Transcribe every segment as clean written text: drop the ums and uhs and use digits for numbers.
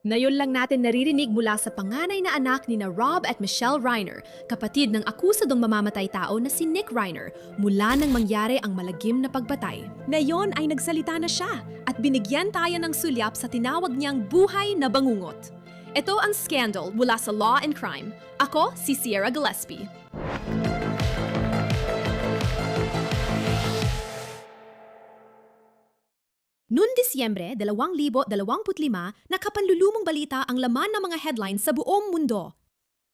Ngayon lang natin naririnig mula sa panganay na anak ni na Rob at Michelle Reiner, kapatid ng akusadong mamamatay tao na si Nick Reiner, mula nang mangyari ang malagim na pagpatay. Ngayon ay nagsalita na siya at binigyan tayo ng sulyap sa tinawag niyang buhay na bangungot. Ito ang scandal mula sa Law and Crime. Ako si Sierra Gillespie. Noong Disyembre 2025, nakapanlulumong balita ang laman ng mga headlines sa buong mundo.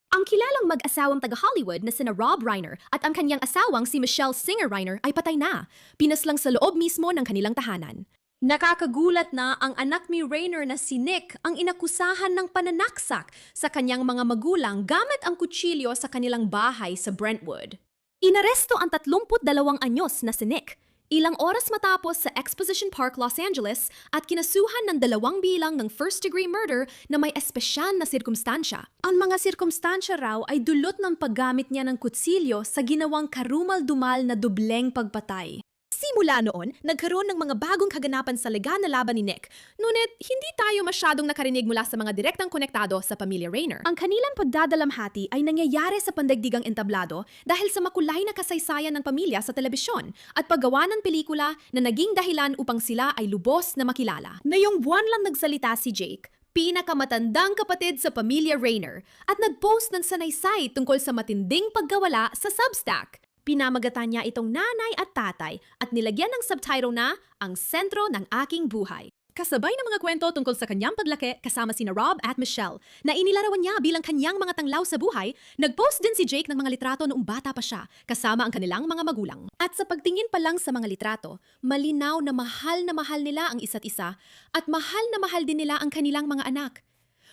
Ang kilalang mag-asawang taga-Hollywood na sina Rob Reiner at ang kanyang asawang si Michelle Singer Reiner ay patay na, pinaslang sa loob mismo ng kanilang tahanan. Nakakagulat na ang anak ni Reiner na si Nick ang inakusahan ng pananaksak sa kanyang mga magulang gamit ang kutsilyo sa kanilang bahay sa Brentwood. Inaresto ang 32 anyos na si Nick, ilang oras matapos sa Exposition Park, Los Angeles at kinasuhan ng 2 bilang ng first-degree murder na may espesyal na sirkumstansya. Ang mga sirkumstansya raw ay dulot ng paggamit niya ng kutsilyo sa ginawang karumal-dumal na dubleng pagpatay. Simula noon, nagkaroon ng mga bagong kaganapan sa legal na laban ni Nick. Ngunit, hindi tayo masyadong nakarinig mula sa mga direktang konektado sa pamilya Reiner. Ang kanilang pagdadalamhati ay nangyayari sa pandaigdigang entablado dahil sa makulay na kasaysayan ng pamilya sa telebisyon at paggawa ng pelikula na naging dahilan upang sila ay lubos na makilala. Ngayong buwan lang nagsalita si Jake, pinakamatandang kapatid sa pamilya Reiner, at nag-post ng sanaysay tungkol sa matinding pagkawala sa Substack. Pinamagatan niya itong nanay at tatay at nilagyan ng subtitle na Ang Sentro ng Aking Buhay. Kasabay ng mga kwento tungkol sa kanyang paglaki kasama sina Rob at Michelle na inilarawan niya bilang kanyang mga tanglaw sa buhay, nag-post din si Jake ng mga litrato noong bata pa siya kasama ang kanilang mga magulang. At sa pagtingin pa lang sa mga litrato, malinaw na mahal nila ang isa't isa at mahal na mahal din nila ang kanilang mga anak.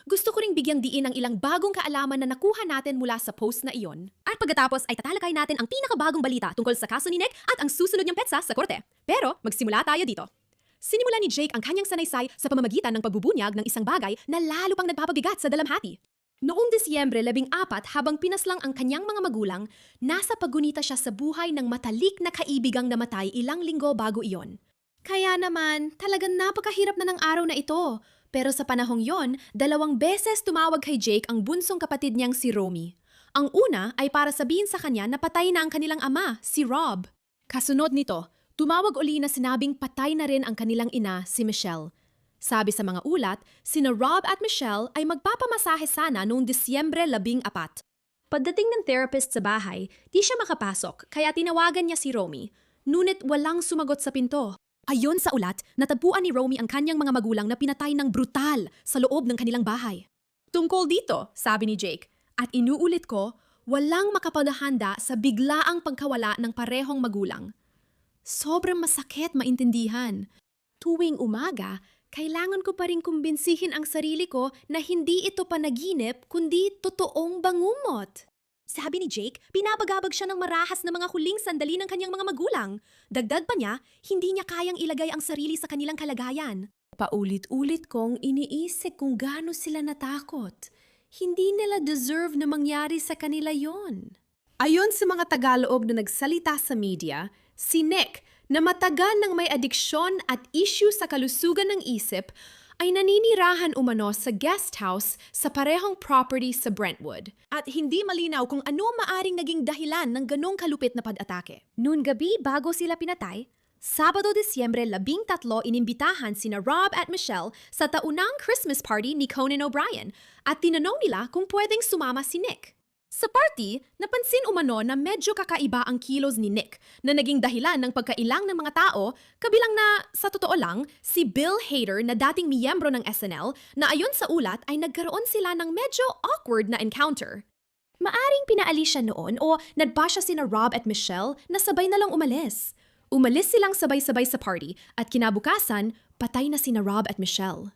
Gusto ko ring bigyang diin ang ilang bagong kaalaman na nakuha natin mula sa post na iyon. At pagkatapos ay tatalakay natin ang pinakabagong balita tungkol sa kaso ni Nick at ang susunod niyang petsa sa korte. Pero magsimula tayo dito. Sinimula ni Jake ang kanyang sanaysay sa pamamagitan ng pagbubunyag ng isang bagay na lalo pang nagpapabigat sa dalamhati. Noong Disyembre 14 habang pinaslang ang kanyang mga magulang, nasa paggunita siya sa buhay ng matalik na kaibigang namatay ilang linggo bago iyon. Kaya naman, talagang napakahirap na ng araw na ito. Pero sa panahong yon, 2 beses tumawag kay Jake ang bunsong kapatid niyang si Romy. Ang una ay para sabihin sa kanya na patay na ang kanilang ama, si Rob. Kasunod nito, tumawag uli na sinabing patay na rin ang kanilang ina, si Michelle. Sabi sa mga ulat, sina Rob at Michelle ay magpapamasahe sana noong Disyembre 14. Pagdating ng therapist sa bahay, di siya makapasok kaya tinawagan niya si Romy. Ngunit walang sumagot sa pinto. Ayon sa ulat, natagpuan ni Romy ang kanyang mga magulang na pinatay ng brutal sa loob ng kanilang bahay. Tungkol dito, sabi ni Jake, at inuulit ko, walang makapaghahanda sa biglaang pagkawala ng parehong magulang. Sobrang masakit maintindihan. Tuwing umaga, kailangan ko pa rin kumbinsihin ang sarili ko na hindi ito panaginip kundi totoong bangumot. Sabi ni Jake, pinapagabag siya ng marahas na mga huling sandali ng kanyang mga magulang. Dagdag pa niya, hindi niya kayang ilagay ang sarili sa kanilang kalagayan. Paulit-ulit kong iniisip kung gaano sila natakot. Hindi nila deserve na mangyari sa kanila yon. Ayon sa mga tagaloob na nagsalita sa media, si Nick, na matagal nang may adiksyon at issue sa kalusugan ng isip, ay naninirahan umano sa guest house sa parehong property sa Brentwood. At hindi malinaw kung ano maaring naging dahilan ng ganong kalupit na pag-atake. Noon gabi bago sila pinatay, Sabado, Disyembre 13, inimbitahan sina Rob at Michelle sa taunang Christmas party ni Conan O'Brien at tinanong nila kung pwedeng sumama si Nick. Sa party, napansin umano na medyo kakaiba ang kilos ni Nick na naging dahilan ng pagkailang ng mga tao, kabilang na, sa totoo lang, si Bill Hader na dating miyembro ng SNL na ayon sa ulat ay nagkaroon sila ng medyo awkward na encounter. Maaring pinaalis siya noon o nadbasya sina Rob at Michelle na sabay na lang umalis. Umalis silang sabay-sabay sa party at kinabukasan, patay na sina Rob at Michelle.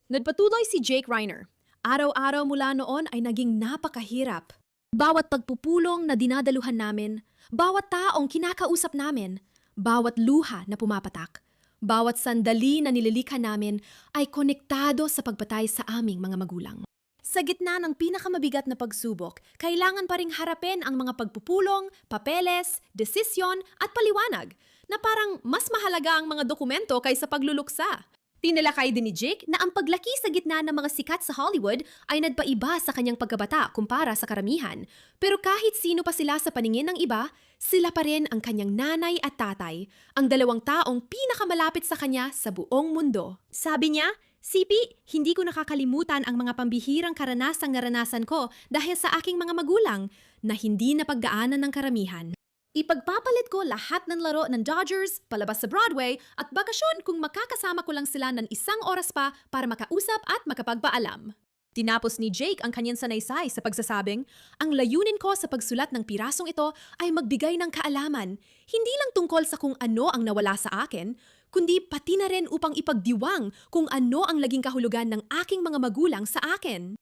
Nagpatuloy si Jake Reiner. Araw-araw mula noon ay naging napakahirap. Bawat pagpupulong na dinadaluhan namin, bawat taong kinakausap namin, bawat luha na pumapatak, bawat sandali na nililikha namin ay konektado sa pagpatay sa aming mga magulang. Sa gitna ng pinakamabigat na pagsubok, kailangan pa ring harapin ang mga pagpupulong, papeles, desisyon at paliwanag na parang mas mahalaga ang mga dokumento kaysa pagluluksa. Tinalakay din ni Jake na ang paglaki sa gitna ng mga sikat sa Hollywood ay nagpaiba sa kanyang pagkabata kumpara sa karamihan. Pero kahit sino pa sila sa paningin ng iba, sila pa rin ang kanyang nanay at tatay, ang dalawang taong pinakamalapit sa kanya sa buong mundo. Sabi niya, "Sipi, hindi ko nakakalimutan ang mga pambihirang karanasang naranasan ko dahil sa aking mga magulang na hindi napaggaanan ng karamihan. Ipagpapalit ko lahat ng laro ng Dodgers, palabas sa Broadway, at bakasyon kung makakasama ko lang sila ng 1 oras pa para makausap at makapagpaalam." Tinapos ni Jake ang kanyang sanaysay sa pagsasabing, "Ang layunin ko sa pagsulat ng pirasong ito ay magbigay ng kaalaman, hindi lang tungkol sa kung ano ang nawala sa akin, kundi pati na rin upang ipagdiwang kung ano ang naging kahulugan ng aking mga magulang sa akin."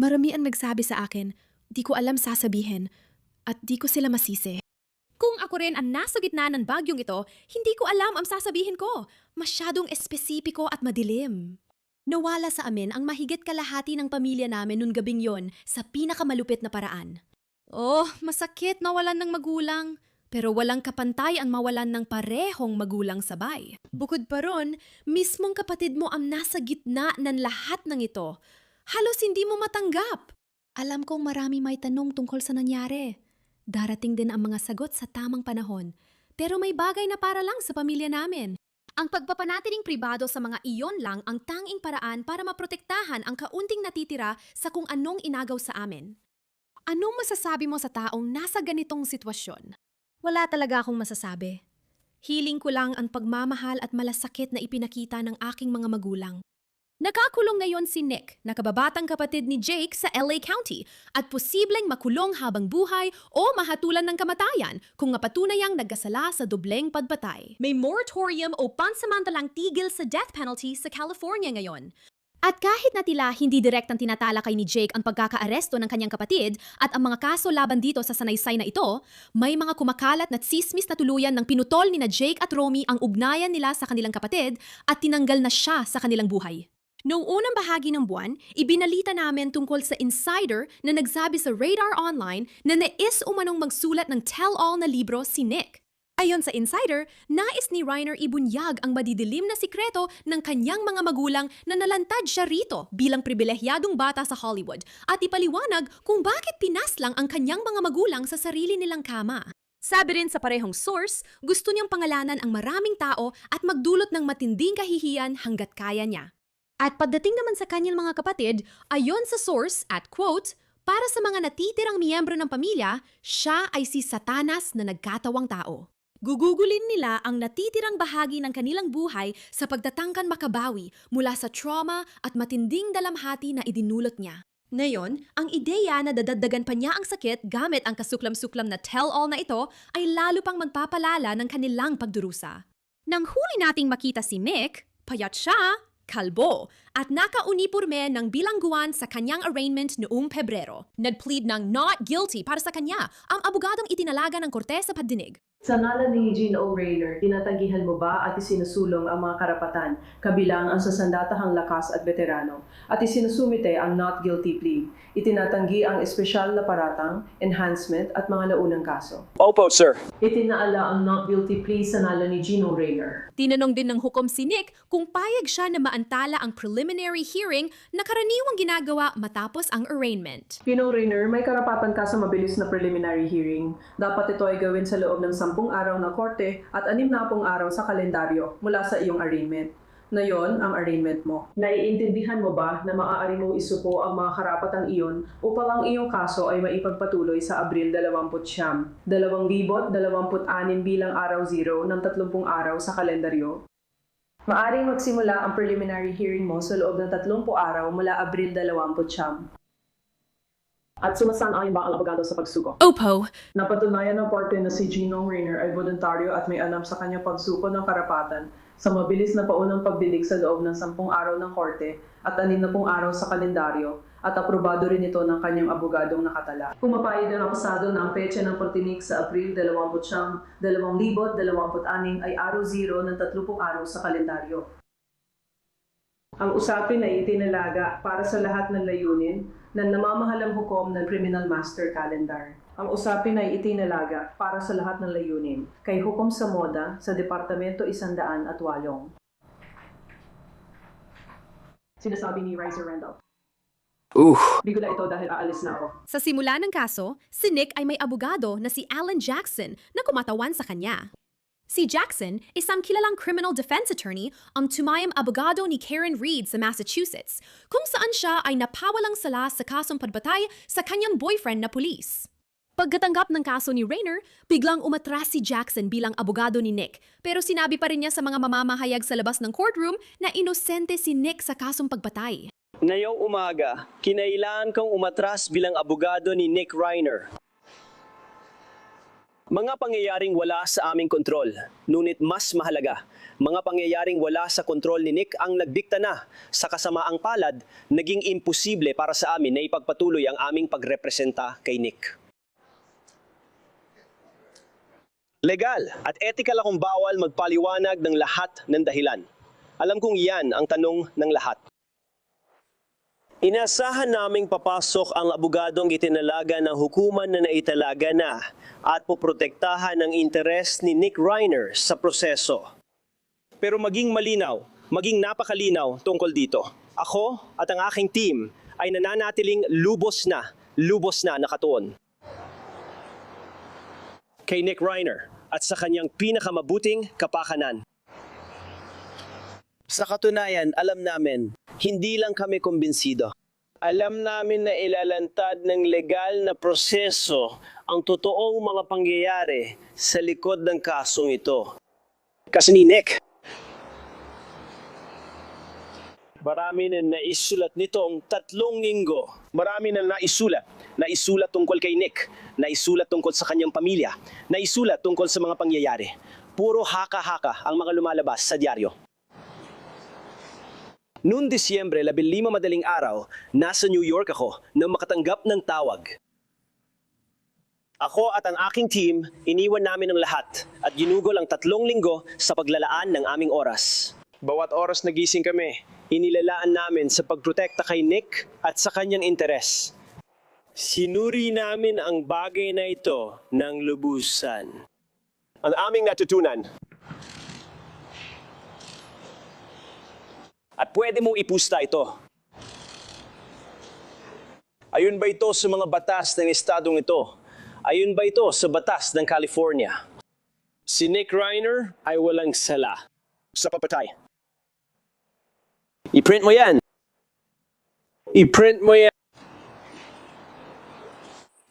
Marami ang nagsabi sa akin, di ko alam sasabihin, at di ko sila masisi. Kung ako rin ang nasa gitna ng bagyong ito, hindi ko alam ang sasabihin ko. Masyadong espesipiko at madilim. Nawala sa amin ang mahigit kalahati ng pamilya namin noong gabing yon sa pinakamalupit na paraan. Oh, masakit mawalan ng magulang. Pero walang kapantay ang mawalan ng parehong magulang sabay. Bukod pa ron, mismong kapatid mo ang nasa gitna ng lahat ng ito. Halos hindi mo matanggap. Alam kong marami may tanong tungkol sa nangyari. Darating din ang mga sagot sa tamang panahon. Pero may bagay na para lang sa pamilya namin. Ang pagpapanatiling pribado sa mga iyon lang ang tanging paraan para maprotektahan ang kaunting natitira sa kung anong inagaw sa amin. Anong masasabi mo sa taong nasa ganitong sitwasyon? Wala talaga akong masasabi. Hiling ko lang ang pagmamahal at malasakit na ipinakita ng aking mga magulang. Nakakulong ngayon si Nick, na kababatang kapatid ni Jake sa LA County at posibleng makulong habang buhay o mahatulan ng kamatayan kung mapatunayang nagkasala sa dobleng pagpatay. May moratorium o pansamantalang tigil sa death penalty sa California ngayon. At kahit na tila hindi direktang tinatalakay ni Jake ang pagkakaaresto ng kanyang kapatid at ang mga kaso laban dito sa sanaysay na ito, may mga kumakalat na tsismis na tuluyan ng pinutol ni na Jake at Romy ang ugnayan nila sa kanilang kapatid at tinanggal na siya sa kanilang buhay. Noong unang bahagi ng buwan, ibinalita namin tungkol sa insider na nagsabi sa Radar Online na nais umanong magsulat ng tell-all na libro si Nick. Ayon sa insider, nais ni Reiner ibunyag ang madidilim na sikreto ng kanyang mga magulang na nalantad siya rito bilang pribilehyadong bata sa Hollywood at ipaliwanag kung bakit pinaslang ang kanyang mga magulang sa sarili nilang kama. Sabi rin sa parehong source, gusto niyang pangalanan ang maraming tao at magdulot ng matinding kahihiyan hanggat kaya niya. At pagdating naman sa kanyang mga kapatid, ayon sa source at quote, para sa mga natitirang miyembro ng pamilya, siya ay si Satanas na nagkatawang tao. Gugugulin nila ang natitirang bahagi ng kanilang buhay sa pagtatangkan makabawi mula sa trauma at matinding dalamhati na idinulot niya. Ngayon, ang ideya na dadagdagan pa niya ang sakit gamit ang kasuklam-suklam na tell-all na ito ay lalo pang magpapalala ng kanilang pagdurusa. Nang huli nating makita si Nick, payat siya, kalbo, at nakauniporme ng bilangguan sa kanyang arraignment noong Pebrero. Nagplead ng not guilty para sa kanya ang abogadong itinalaga ng korte sa pagdinig. Sa ngalan ni Gene O. Rainer, tinatanggihan mo ba at isinusulong ang mga karapatan, kabilang ang sasandatahang lakas at veterano, at isinusumite ang not guilty plea? Itinatanggi ang espesyal na paratang, enhancement at mga naunang kaso. Opo, sir. Itinaala ang not guilty plea sa ngalan ni Gene O. Rainer. Tinanong din ng hukom si Nick kung payag siya na maantala ang preliminary hearing na karaniwang ginagawa matapos ang arraignment. Gene O. Rainer, may karapatan ka sa mabilis na preliminary hearing. Dapat ito ay gawin sa loob ng 10 araw na korte at 60 araw sa kalendaryo mula sa iyong arraignment. Na yon ang arraignment mo. Naiintindihan mo ba na maaari mong isuko ang mga karapatang iyon upang ang iyong kaso ay maipagpatuloy sa Abril 29, 2026 bilang araw 0 ng 30 araw sa kalendaryo? Maaring magsimula ang preliminary hearing mo sa loob ng 30 araw mula Abril 29. At sumasang-ayon ba ang abogado sa pagsuko? Opo. Napatunayan ng parte na si Gene O. Rainer ay voluntaryo at may alam sa kanyang pagsuko ng karapatan sa mabilis na paunang pagdinig sa loob ng 10 araw ng korte at 60 araw sa kalendaryo at aprobado rin ito ng kanyang abogadong nakatala. Pumapayag ang akusado na ang petsa ng pagtinig sa Abril 29, 2026 ay araw 0 ng 30 araw sa kalendaryo. Ang usapin ay itinalaga para sa lahat ng layunin ng namamahalang hukom ng Criminal Master Calendar. Ang usapin ay itinalaga para sa lahat ng layunin kay Hukom sa Moda sa Departamento 108. Sinasabi ni Riser Randolph. Uh, Bigla ito dahil aalis na ako. Sa simula ng kaso, si Nick ay may abogado na si Alan Jackson na kumatawan sa kanya. Si Jackson, isang kilalang criminal defense attorney, ang tumayang abogado ni Karen Reed sa Massachusetts, kung saan siya ay napawalang sala sa kasong pagbatay sa kanyang boyfriend na pulis. Pagkatanggap ng kaso ni Rainer, biglang umatras si Jackson bilang abogado ni Nick, pero sinabi pa rin niya sa mga mamamahayag sa labas ng courtroom na inosente si Nick sa kasong pagbatay. ngayong umaga, kinailangan kong umatras bilang abogado ni Nick Reiner. Mga pangyayaring wala sa aming kontrol, ngunit mas mahalaga, mga pangyayaring wala sa kontrol ni Nick ang nagdikta na sa kasamaang palad, naging imposible para sa amin na ipagpatuloy ang aming pagrepresenta kay Nick. Legal at ethical akong bawal magpaliwanag ng lahat ng dahilan. Alam kong iyan ang tanong ng lahat. Inasahan naming papasok ang abogadong itinalaga ng hukuman na naitalaga na at poprotektahan ang interes ni Nick Reiner sa proseso. Pero maging malinaw, maging napakalinaw tungkol dito. Ako at ang aking team ay nananatiling lubos na nakatuon kay Nick Reiner at sa kanyang pinakamabuting kapakanan. Sa katunayan, alam namin, hindi lang kami kumbinsido. Alam namin na ilalantad ng legal na proseso ang totoong mga pangyayari sa likod ng kasong ito. Kasi ni Nick, marami na naisulat nitong 3 linggo. Marami na naisulat. Naisulat tungkol kay Nick. Naisulat tungkol sa kanyang pamilya. Naisulat tungkol sa mga pangyayari. Puro haka-haka ang mga lumalabas sa dyaryo. Noong Disyembre 15 madaling araw, nasa New York ako nang makatanggap ng tawag. Ako at ang aking team, iniwan namin ang lahat at ginugol ang 3 linggo sa paglalaan ng aming oras. Bawat oras nagising kami, inilalaan namin sa pagprotekta kay Nick at sa kanyang interes. Sinuri namin ang bagay na ito ng lubusan. Ang aming natutunan. At pwede mong ipusta ito. Ayon ba ito sa mga batas ng estadong ito? Ayon ba ito sa batas ng California? Si Nick Reiner ay walang sala sa papatay. I-print mo yan. I-print mo yan.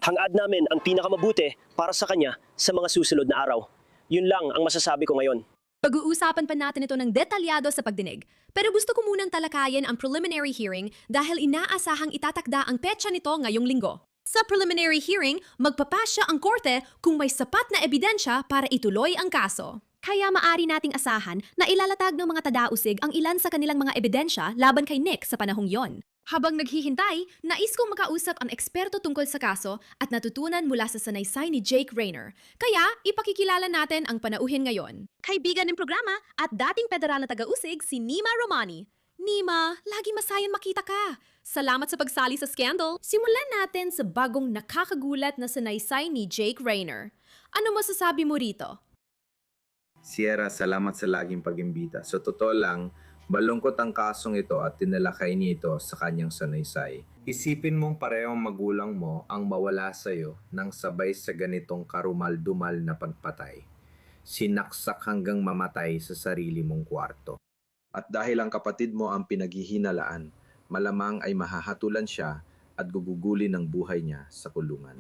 Hangad namin ang pinakamabuti para sa kanya sa mga susunod na araw. Yun lang ang masasabi ko ngayon. Pag-uusapan pa natin ito ng detalyado sa pagdinig. Pero gusto ko munang talakayin ang preliminary hearing dahil inaasahang itatakda ang petsa nito ngayong linggo. Sa preliminary hearing, magpapasya ang korte kung may sapat na ebidensya para ituloy ang kaso. Kaya maari nating asahan na ilalatag ng mga tadausig ang ilan sa kanilang mga ebidensya laban kay Nick sa panahong yon. Habang naghihintay, nais kong makausap ang eksperto tungkol sa kaso at natutunan mula sa sanaysay ni Jake Reiner. Kaya, ipakikilala natin ang panauhin ngayon. Kaibigan ng programa at dating federal na taga-usig si Nima Romani. Nima, lagi masayang makita ka. Salamat sa pagsali sa scandal. Simulan natin sa bagong nakakagulat na sanaysay ni Jake Reiner. Ano masasabi mo rito? Sierra, salamat sa laging pag-imbita. Sa totoo lang, balungkot ang kasong ito at tinalakay niya ito sa kanyang sanaysay. Isipin mong parehong magulang mo ang mawala sa iyo nang sabay sa ganitong karumal-dumal na pagpatay. Sinaksak hanggang mamatay sa sarili mong kwarto. At dahil ang kapatid mo ang pinaghihinalaan, malamang ay mahahatulan siya at gugugulin ang buhay niya sa kulungan.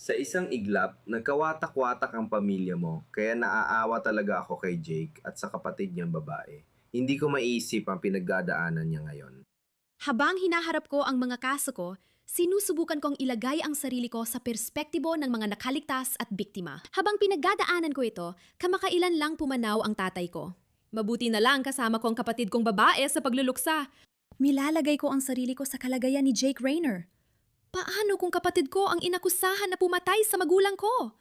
Sa isang iglap, nagkawatak-watak ang pamilya mo, kaya naaawa talaga ako kay Jake at sa kapatid niyang babae. Hindi ko maiisip ang pinagdadaanan niya ngayon. Habang hinaharap ko ang mga kaso ko, sinusubukan kong ilagay ang sarili ko sa perspektibo ng mga nakaligtas at biktima. Habang pinagdadaanan ko ito, kamakailan lang pumanaw ang tatay ko. Mabuti na lang kasama ko ang kapatid kong babae sa pagluluksa. Milalagay ko ang sarili ko sa kalagayan ni Jake Reiner. Paano kung kapatid ko ang inakusahan na pumatay sa magulang ko?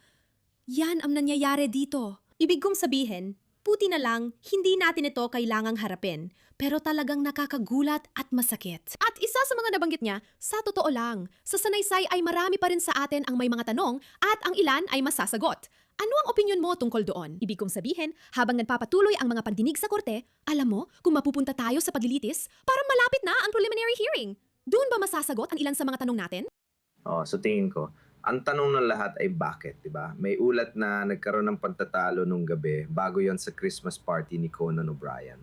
Yan ang nangyayari dito. Ibig kong sabihin, buti na lang, hindi natin ito kailangang harapin, pero talagang nakakagulat at masakit. At isa sa mga nabanggit niya, sa totoo lang, sa sanaysay ay marami pa rin sa atin ang may mga tanong at ang ilan ay masasagot. Ano ang opinyon mo tungkol doon? Ibig kong sabihin, habang nagpapatuloy ang mga pagdinig sa korte, alam mo kung mapupunta tayo sa paglilitis, parang malapit na ang preliminary hearing. Doon ba masasagot ang ilan sa mga tanong natin? So tingin ko, ang tanong ng lahat ay bakit, di ba? May ulat na nagkaroon ng pagtatalo nung gabi bago yon sa Christmas party ni Conan O'Brien.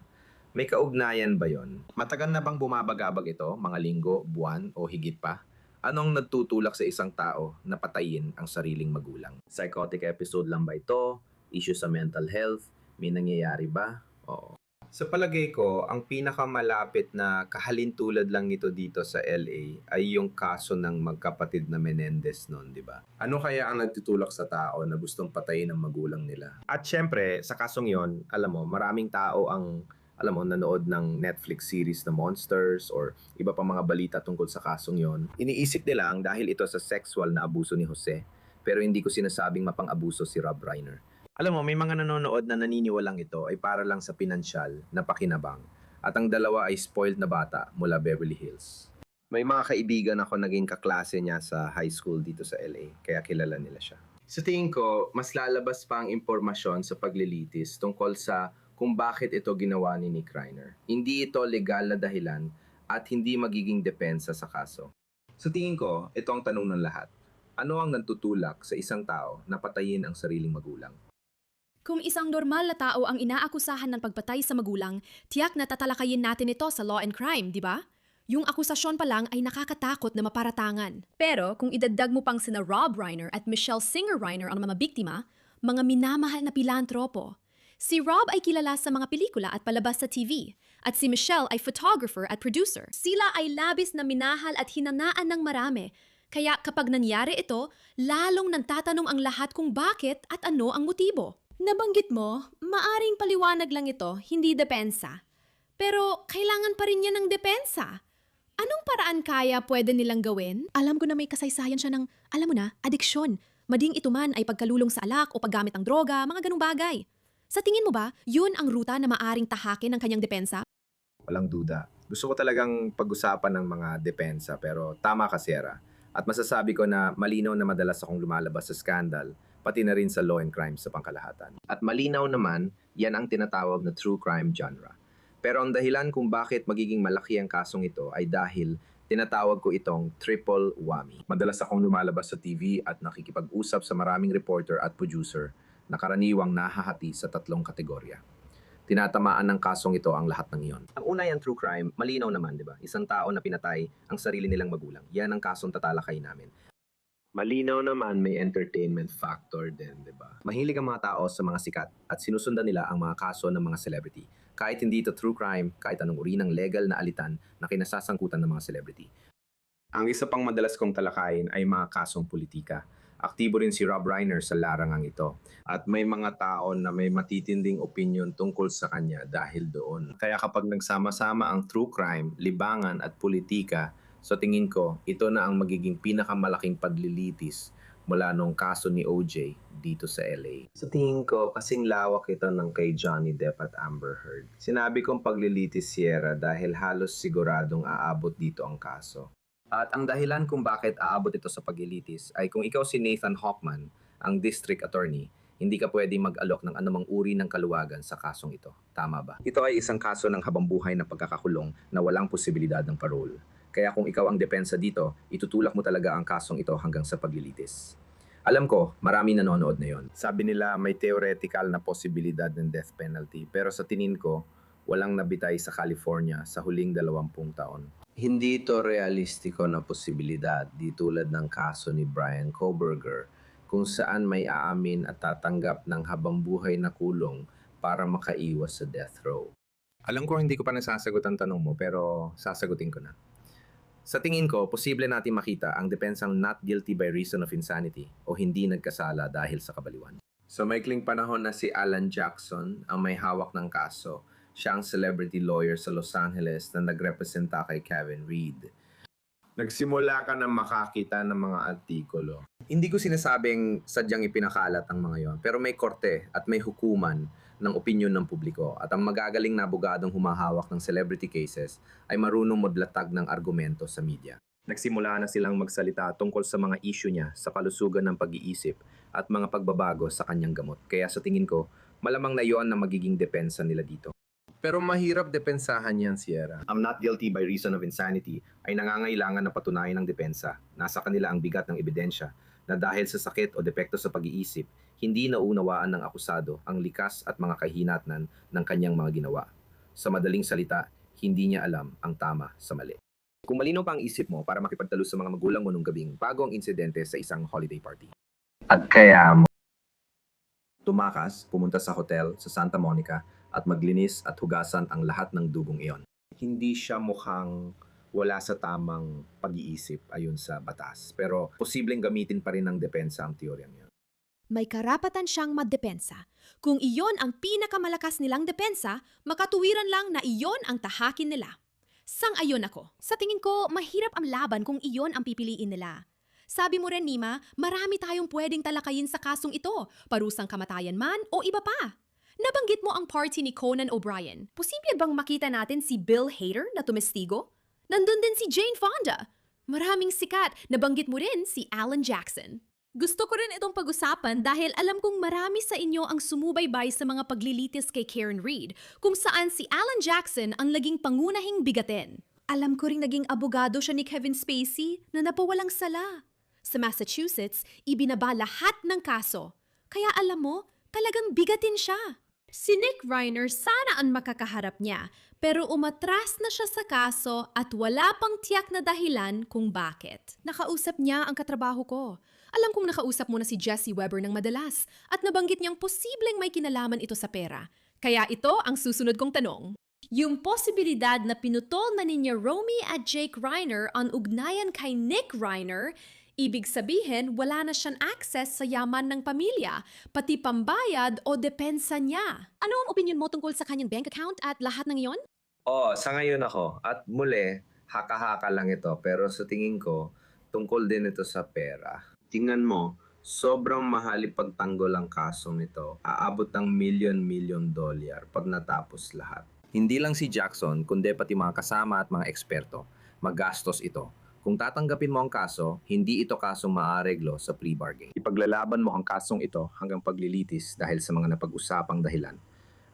May kaugnayan ba yon? Matagal na bang bumabagabag ito, mga linggo, buwan o higit pa? Anong nagtutulak sa isang tao na patayin ang sariling magulang? Psychotic episode lang ba ito? Issue sa mental health? May nangyayari ba? Oo. Sa palagay ko, ang pinakamalapit na kahalintulad lang nito dito sa LA ay yung kaso ng magkapatid na Menendez noon, di ba? Ano kaya ang nagtutulak sa tao na gustong patayin ang magulang nila? At syempre, sa kasong yon, alam mo, maraming tao ang nanood ng Netflix series na Monsters or iba pa mga balita tungkol sa kasong yon. Iniisip nila ang dahil ito sa sexual na abuso ni Jose, pero hindi ko sinasabing mapang-abuso si Rob Reiner. Alam mo, may mga nanonood na naniniwalang ito ay para lang sa pinansyal na pakinabang at ang dalawa ay spoiled na bata mula Beverly Hills. May mga kaibigan ako naging kaklase niya sa high school dito sa LA, kaya kilala nila siya. Sa tingin ko, mas lalabas pa ang impormasyon sa paglilitis tungkol sa kung bakit ito ginawa ni Nick Reiner. Hindi ito legal na dahilan at hindi magiging depensa sa kaso. Sa tingin ko, ito ang tanong ng lahat. Ano ang nagtutulak sa isang tao na patayin ang sariling magulang? Kung isang normal na tao ang inaakusahan ng pagpatay sa magulang, tiyak na tatalakayin natin ito sa law and crime, di ba? Yung akusasyon pa lang ay nakakatakot na maparatangan. Pero kung idagdag mo pang sina Rob Reiner at Michelle Singer Reiner ang mga biktima, mga minamahal na pilantropo. Si Rob ay kilala sa mga pelikula at palabas sa TV, at si Michelle ay photographer at producer. Sila ay labis na minahal at hinangaan ng marami. Kaya kapag nangyari ito, lalong nagtatanong ang lahat kung bakit at ano ang motibo. Nabanggit mo, maaring paliwanag lang ito, hindi depensa. Pero kailangan pa rin yan ng depensa. Anong paraan kaya pwede nilang gawin? Alam ko na may kasaysayan siya ng, alam mo na, adiksyon. Mading ito man ay pagkalulong sa alak o paggamit ng droga, mga ganung bagay. Sa tingin mo ba, yun ang ruta na maaring tahakin ng kanyang depensa? Walang duda. Gusto ko talagang pag-usapan ng mga depensa pero tama ka, Sierra. At masasabi ko na malinaw na madalas akong lumalabas sa skandal, pati na rin sa law and crime sa pangkalahatan. At malinaw naman, yan ang tinatawag na true crime genre. Pero ang dahilan kung bakit magiging malaki ang kasong ito ay dahil tinatawag ko itong triple whammy. Madalas akong lumalabas sa TV at nakikipag-usap sa maraming reporter at producer na karaniwang nahahati sa tatlong kategorya. Tinatamaan ng kasong ito ang lahat ng iyon. Ang una yung true crime, malinaw naman, di ba? Isang tao na pinatay ang sarili nilang magulang. Yan ang kasong tatalakayin namin. Malinaw naman may entertainment factor din, di ba? Mahilig ang mga tao sa mga sikat at sinusundan nila ang mga kaso ng mga celebrity. Kahit hindi ito true crime, kahit anong uri ng legal na alitan na kinasasangkutan ng mga celebrity. Ang isa pang madalas kong talakayin ay mga kasong politika. Aktibo rin si Rob Reiner sa larangang ito. At may mga tao na may matitinding opinion tungkol sa kanya dahil doon. Kaya kapag nagsama-sama ang true crime, libangan at politika, so tingin ko, ito na ang magiging pinakamalaking paglilitis mula nung kaso ni OJ dito sa LA. Sa tingin ko, kasing lawak ito ng kay Johnny Depp at Amber Heard. Sinabi kong paglilitis, Sierra, dahil halos siguradong aabot dito ang kaso. At ang dahilan kung bakit aabot ito sa paglilitis ay kung ikaw si Nathan Hochman, ang district attorney, hindi ka pwedeng mag-alok ng anumang uri ng kaluwagan sa kasong ito. Tama ba? Ito ay isang kaso ng habambuhay na pagkakakulong na walang posibilidad ng parole. Kaya kung ikaw ang depensa dito, itutulak mo talaga ang kasong ito hanggang sa paglilitis. Alam ko, marami nanonood na yon. Sabi nila may theoretical na posibilidad ng death penalty, pero sa tingin ko, walang nabitay sa California sa huling 20 taon. Hindi ito realistiko na posibilidad di tulad ng kaso ni Brian Kohberger kung saan may aamin at tatanggap ng habambuhay na kulong para makaiwas sa death row. Alam ko hindi ko pa nasasagot ang tanong mo pero sasagutin ko na. Sa tingin ko, posible natin makita ang depensang not guilty by reason of insanity o hindi nagkasala dahil sa kabaliwan. Sa maikling panahon na si Alan Jackson ang may hawak ng kaso, siya ang celebrity lawyer sa Los Angeles na nagrepresenta kay Kevin Reed. Nagsimula ka na makakita ng mga artikulo. Hindi ko sinasabing sadyang ipinakalat ang mga yon, pero may korte at may hukuman ng opinyon ng publiko at ang magagaling na abogadong humahawak ng celebrity cases ay marunong maglatag ng argumento sa media. Nagsimula na silang magsalita tungkol sa mga issue niya sa kalusugan ng pag-iisip at mga pagbabago sa kanyang gamot. Kaya sa tingin ko, malamang na yon na magiging depensa nila dito. Pero mahirap depensahan yan, Sierra. I'm not guilty by reason of insanity ay nangangailangan na patunayan ng depensa. Nasa kanila ang bigat ng ebidensya na dahil sa sakit o depekto sa pag-iisip, hindi naunawaan ng akusado ang likas at mga kahinatnan ng kanyang mga ginawa. Sa madaling salita, hindi niya alam ang tama sa mali. Kung malinaw pa ang isip mo para makipagtalo sa mga magulang mo nung gabing bago ang insidente sa isang holiday party. At kaya mo tumakas, pumunta sa hotel sa Santa Monica at maglinis at hugasan ang lahat ng dugong iyon. Hindi siya mukhang wala sa tamang pag-iisip ayon sa batas. Pero posibleng gamitin pa rin ng depensa ang teoryang yun. May karapatan siyang magdepensa. Kung iyon ang pinakamalakas nilang depensa, makatuwiran lang na iyon ang tahakin nila. Sang-ayon ako. Sa tingin ko, mahirap ang laban kung iyon ang pipiliin nila. Sabi mo rin, Nima, marami tayong pwedeng talakayin sa kasong ito, parusang kamatayan man o iba pa. Nabanggit mo ang party ni Conan O'Brien. Posible bang makita natin si Bill Hader na tumestigo? Nandun din si Jane Fonda. Maraming sikat. Nabanggit mo rin si Alan Jackson. Gusto ko rin itong pag-usapan dahil alam kong marami sa inyo ang sumubaybay sa mga paglilitis kay Karen Reed kung saan si Alan Jackson ang naging pangunahing bigatin. Alam ko ring naging abogado siya ni Kevin Spacey na napawalang sala. Sa Massachusetts, ibinaba lahat ng kaso. Kaya alam mo, talagang bigatin siya. Si Nick Reiner sana ang makakaharap niya, pero umatras na siya sa kaso at wala pang tiyak na dahilan kung bakit. Nakausap niya ang katrabaho ko. Alam kong nakausap mo na si Jesse Weber ng madalas at nabanggit niyang posibleng may kinalaman ito sa pera. Kaya ito ang susunod kong tanong. Yung posibilidad na pinutol na ninyo Romy at Jake Reiner ang ugnayan kay Nick Reiner, ibig sabihin wala na siyang access sa yaman ng pamilya, pati pambayad o depensa niya. Ano ang opinion mo tungkol sa kanyang bank account at lahat ng iyon? Oo, sa ngayon ako. At muli, haka-haka lang ito. Pero sa tingin ko, tungkol din ito sa pera. Tingnan mo, sobrang mahal ipagtanggol ang kasong ito. Aabot ng milyon-milyon dolyar pag natapos lahat. Hindi lang si Jackson, kundi pati mga kasama at mga eksperto. Magastos ito. Kung tatanggapin mo ang kaso, hindi ito kasong maaareglo sa plea bargain. Ipaglalaban mo ang kasong ito hanggang paglilitis dahil sa mga napag-usapang dahilan.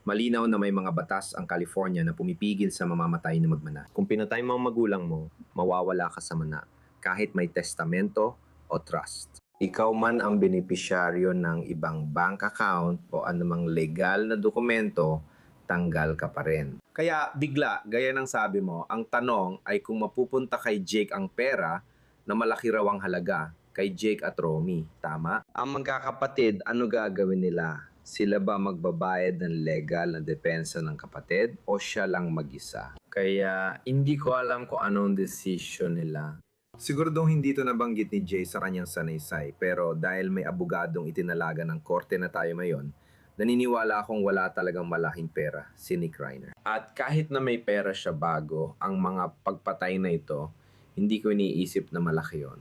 Malinaw na may mga batas ang California na pumipigil sa mamamatay na magmana. Kung pinatay mo ang magulang mo, mawawala ka sa mana, kahit may testamento o trust. Ikaw man ang benepisyaryo ng ibang bank account o anumang legal na dokumento, tanggal ka pa rin. Kaya bigla, gaya ng sabi mo, ang tanong ay kung mapupunta kay Jake ang pera na malaki raw ang halaga kay Jake at Romy. Tama? Ang magkakapatid, ano gagawin nila? Sila ba magbabayad ng legal na depensa ng kapatid o siya lang mag-isa? Kaya hindi ko alam kung anong decision nila. Siguradong hindi ito nabanggit ni Jay sa kanyang sanaysay, pero dahil may abogadong itinalaga ng korte na tayo ngayon, naniniwala akong wala talagang malaking pera si Nick Reiner. At kahit na may pera siya bago, ang mga pagpatay na ito, hindi ko iniisip na malaki yon.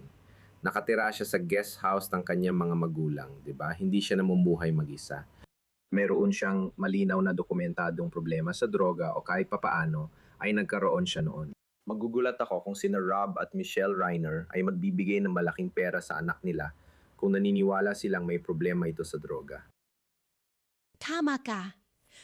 Nakatira siya sa guest house ng kanyang mga magulang, di ba? Hindi siya namumuhay mag-isa. Meron siyang malinaw na dokumentadong problema sa droga o kahit papaano ay nagkaroon siya noon. Magugulat ako kung sina Rob at Michelle Reiner ay magbibigay ng malaking pera sa anak nila kung naniniwala silang may problema ito sa droga. Tama ka.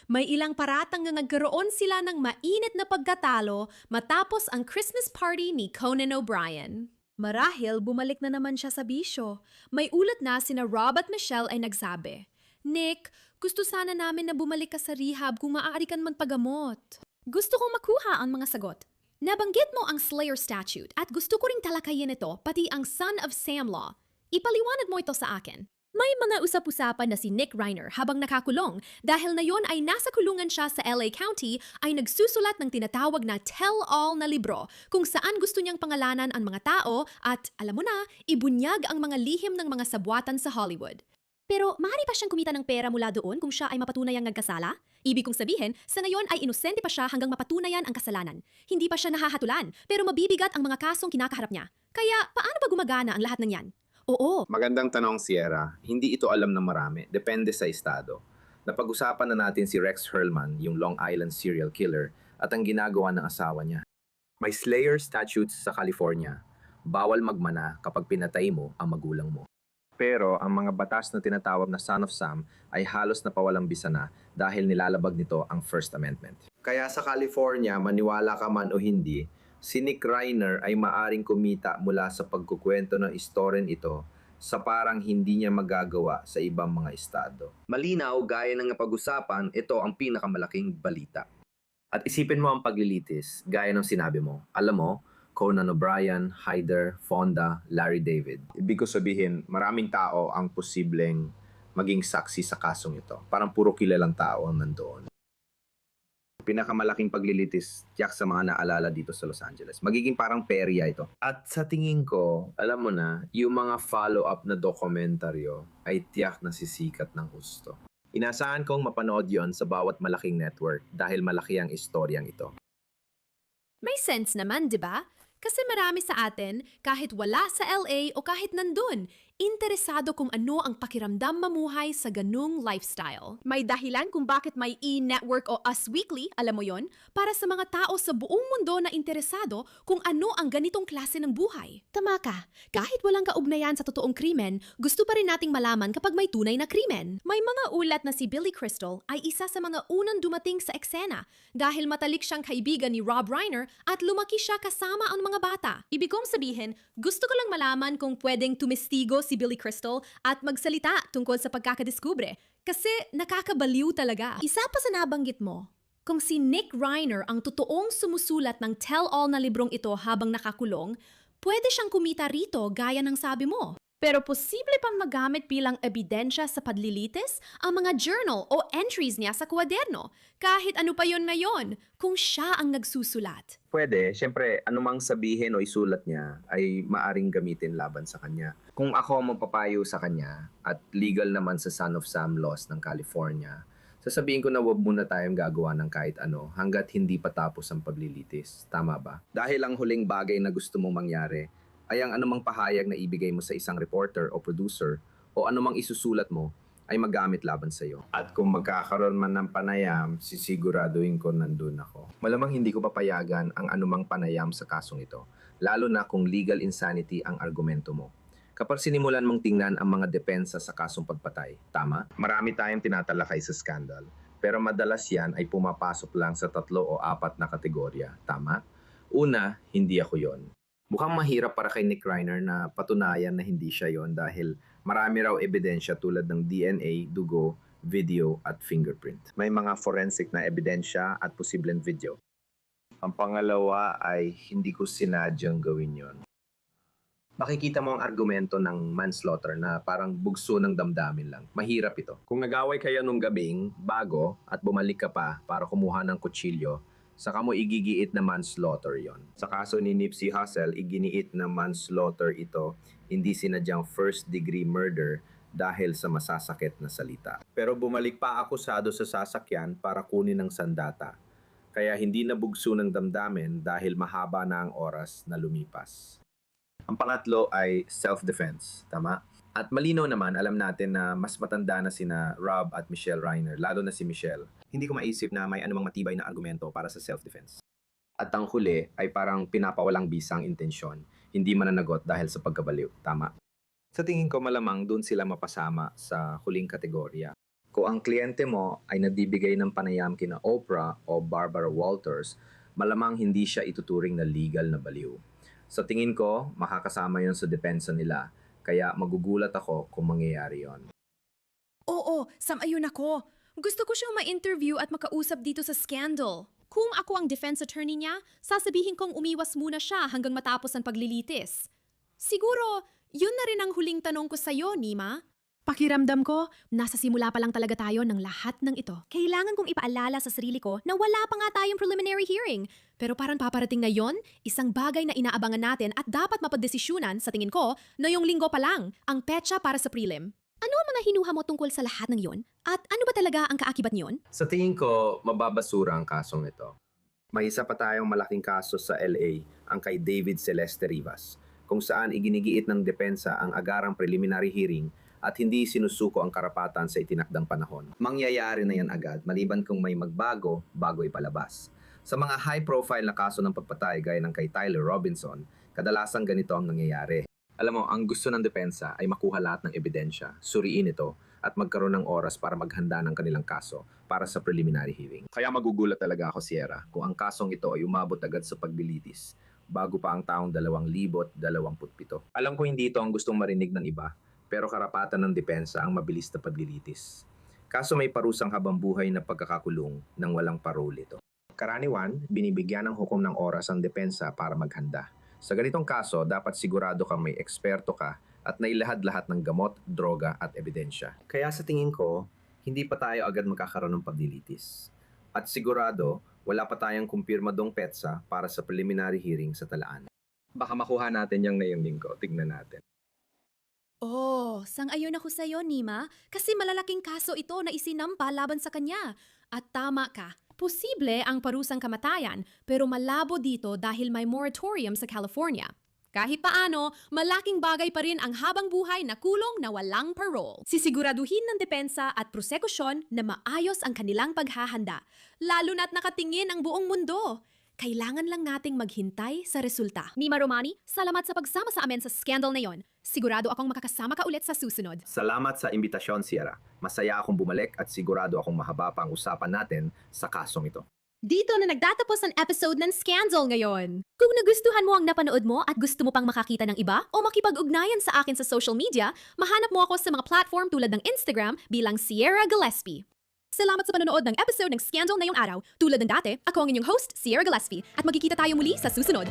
May ilang paratang na nagkaroon sila ng mainit na pagkatalo matapos ang Christmas party ni Conan O'Brien. Marahil bumalik na naman siya sa bisyo. May ulat na sina Rob at Michelle ay nagsabi, Nick, gusto sana namin na bumalik ka sa rehab kung maaari kan magpagamot. Gusto kong makuha ang mga sagot. Nabanggit mo ang Slayer statute at gusto ko ring talakayin ito pati ang Son of Sam law. Ipaliwanag mo ito sa akin. May mga usap-usapan na si Nick Reiner habang nakakulong dahil na yon ay nasa kulungan siya sa LA County ay nagsusulat ng tinatawag na tell-all na libro kung saan gusto niyang pangalanan ang mga tao at, alam mo na, ibunyag ang mga lihim ng mga sabwatan sa Hollywood. Pero maaari pa siyang kumita ng pera mula doon kung siya ay mapatunayang nagkasala? Ibig kong sabihin, sa ngayon ay inosente pa siya hanggang mapatunayan ang kasalanan. Hindi pa siya nahahatulan, pero mabibigat ang mga kasong kinakaharap niya. Kaya paano ba gumagana ang lahat ng yan? Oo. Magandang tanong, Sierra. Hindi ito alam ng marami. Depende sa estado. Napag-usapan na natin si Rex Hurlman, yung Long Island serial killer, at ang ginagawa ng asawa niya. May Slayer statutes sa California. Bawal magmana kapag pinatay mo ang magulang mo. Pero ang mga batas na tinatawag na Son of Sam ay halos napawalang bisa na dahil nilalabag nito ang First Amendment. Kaya sa California, maniwala ka man o hindi, si Nick Reiner ay maaring kumita mula sa pagkukwento ng istoryan ito sa parang hindi niya magagawa sa ibang mga estado. Malinaw, gaya ng napag-usapan, ito ang pinakamalaking balita. At isipin mo ang paglilitis, gaya ng sinabi mo. Alam mo, Conan O'Brien, Hyder, Fonda, Larry David. Ibig ko sabihin, maraming tao ang posibleng maging saksi sa kasong ito. Parang puro kilalang tao ang nandoon. Pinakamalaking paglilitis tiyak sa mga naalala dito sa Los Angeles. Magiging parang perya ito. At sa tingin ko, alam mo na, yung mga follow-up na dokumentaryo ay tiyak na sisikat ng husto. Inasahan kong mapanood yon sa bawat malaking network dahil malaki ang istoryang ito. May sense naman, di ba? Kasi marami sa atin, kahit wala sa LA o kahit nandun, interesado kung ano ang pakiramdam mamuhay sa ganung lifestyle. May dahilan kung bakit may E! Network o Us Weekly, alam mo yon, para sa mga tao sa buong mundo na interesado kung ano ang ganitong klase ng buhay. Tama ka, kahit walang kaugnayan sa totoong krimen, gusto pa rin nating malaman kapag may tunay na krimen. May mga ulat na si Billy Crystal ay isa sa mga unang dumating sa eksena dahil matalik siyang kaibigan ni Rob Reiner at lumaki siya kasama ang mga bata. Ibig kong sabihin, gusto ko lang malaman kung pwedeng tumistigo si Billy Crystal at magsalita tungkol sa pagkakadiskubre. Kasi nakakabaliw talaga. Isa pa sa nabanggit mo, kung si Nick Reiner ang totoong sumusulat ng tell-all na librong ito habang nakakulong, pwede siyang kumita rito gaya ng sabi mo. Pero posible pang magamit bilang ebidensya sa padlilitis ang mga journal o entries niya sa kwaderno, kahit ano pa yon ngayon, kung siya ang nagsusulat. Pwede, syempre, anumang sabihin o isulat niya ay maaring gamitin laban sa kanya. Kung ako ang mapapayo sa kanya at legal naman sa Son of Sam laws ng California, sasabihin ko na wag muna tayong gagawa ng kahit ano hanggat hindi pa tapos ang paglilitis. Tama ba? Dahil ang huling bagay na gusto mong mangyari ay ang anumang pahayag na ibigay mo sa isang reporter o producer o anumang isusulat mo ay magamit laban sa iyo. At kung magkakaroon man ng panayam, sisiguraduhin ko nandun ako. Malamang hindi ko papayagan ang anumang panayam sa kasong ito, lalo na kung legal insanity ang argumento mo. Kapag sinimulan mong tingnan ang mga depensa sa kasong pagpatay, tama? Marami tayong tinatalakay sa skandal, pero madalas yan ay pumapasok lang sa 3 o 4 na kategorya, tama? Una, hindi ako yon. Mukhang mahirap para kay Nick Reiner na patunayan na hindi siya yon dahil marami raw ebidensya tulad ng DNA, dugo, video at fingerprint. May mga forensic na ebidensya at posibleng video. Ang pangalawa ay hindi ko sinadyang gawin yon. Makikita mo ang argumento ng manslaughter na parang bugso ng damdamin lang. Mahirap ito. Kung nag-away kayo nung gabing, bago, at bumalik ka pa para kumuha ng kutsilyo, saka mo igigiit na manslaughter yon. Sa kaso ni Nipsey Hussle, iginiit na manslaughter ito, hindi sinadyang first-degree murder dahil sa masasakit na salita. Pero bumalik pa akusado sa sasakyan para kunin ng sandata. Kaya hindi nabugso ng damdamin dahil mahaba na ang oras na lumipas. Ang pangatlo ay self-defense, tama? At malinaw naman, alam natin na mas matanda na sina Rob at Michelle Reiner, lalo na si Michelle. Hindi ko maisip na may anumang matibay na argumento para sa self-defense. At ang huli ay parang pinapawalang bisang intensyon, hindi mananagot dahil sa pagkabaliw, tama? Sa tingin ko malamang doon sila mapasama sa huling kategorya. Kung ang kliyente mo ay nagbibigay ng panayam kina Oprah o Barbara Walters, malamang hindi siya ituturing na legal na baliw. Sa tingin ko, makakasama yon sa depensa nila, kaya magugulat ako kung mangyayari yon. Oo, sang-ayon ako. Gusto ko siyang ma-interview at makausap dito sa scandal. Kung ako ang defense attorney niya, sasabihin kong umiwas muna siya hanggang matapos ang paglilitis. Siguro, yun na rin ang huling tanong ko sa'yo, Nima. Pakiramdam ko, nasa simula pa lang talaga tayo ng lahat ng ito. Kailangan kong ipaalala sa sarili ko na wala pa nga tayong preliminary hearing. Pero parang paparating na yon, isang bagay na inaabangan natin at dapat mapadesisyunan, sa tingin ko, na yung linggo pa lang, ang petsa para sa prelim. Ano ang mga hinuha mo tungkol sa lahat ng yon? At ano ba talaga ang kaakibat niyon? Sa tingin ko, mababasura ang kasong ito. May isa pa tayong malaking kaso sa LA, ang kay David Celeste Rivas, kung saan iginigiit ng depensa ang agarang preliminary hearing at hindi sinusuko ang karapatan sa itinakdang panahon. Mangyayari na yan agad, maliban kung may magbago bago ipalabas. Sa mga high-profile na kaso ng pagpatay gaya ng kay Tyler Robinson, kadalasang ganito ang nangyayari. Alam mo, ang gusto ng depensa ay makuha lahat ng ebidensya, suriin ito, at magkaroon ng oras para maghanda ng kanilang kaso para sa preliminary hearing. Kaya magugulat talaga ako, Sierra, kung ang kasong ito ay umabot agad sa paglilitis bago pa ang taong 2027. Alam ko hindi ito ang gustong marinig ng iba, pero karapatan ng depensa ang mabilis na paglilitis. Kaso may parusang habang buhay na pagkakakulong nang walang parole ito. Karaniwan, binibigyan ng hukom ng oras ang depensa para maghanda. Sa ganitong kaso, dapat sigurado kang may eksperto ka at nailahad-lahat ng gamot, droga at ebidensya. Kaya sa tingin ko, hindi pa tayo agad magkakaroon ng paglilitis. At sigurado, wala pa tayong kumpirmadong petsa para sa preliminary hearing sa Talaan. Baka makuha natin yung ngayong linggo. Tignan natin. Oh, sang-ayon ako sa'yo, Nima. Kasi malalaking kaso ito na isinampa laban sa kanya. At tama ka. Posible ang parusang kamatayan, pero malabo dito dahil may moratorium sa California. Kahit paano, malaking bagay pa rin ang habang buhay na kulong na walang parole. Sisiguraduhin ng depensa at prosekusyon na maayos ang kanilang paghahanda, lalo na't nakatingin ang buong mundo. Kailangan lang nating maghintay sa resulta. Nima Romani, salamat sa pagsama sa amin sa scandal na yon. Sigurado akong makakasama ka ulit sa susunod. Salamat sa imbitasyon, Sierra. Masaya akong bumalik at sigurado akong mahaba pa ang usapan natin sa kasong ito. Dito na nagtatapos ang episode ng Scandal ngayon. Kung nagustuhan mo ang napanood mo at gusto mo pang makakita ng iba o makipag-ugnayan sa akin sa social media, mahanap mo ako sa mga platform tulad ng Instagram bilang Sierra Gillespie. Salamat sa panonood ng episode ng Scandal ngayong araw. Tulad ng dati, ako ang inyong host, Sierra Gillespie, at magkikita tayo muli sa susunod.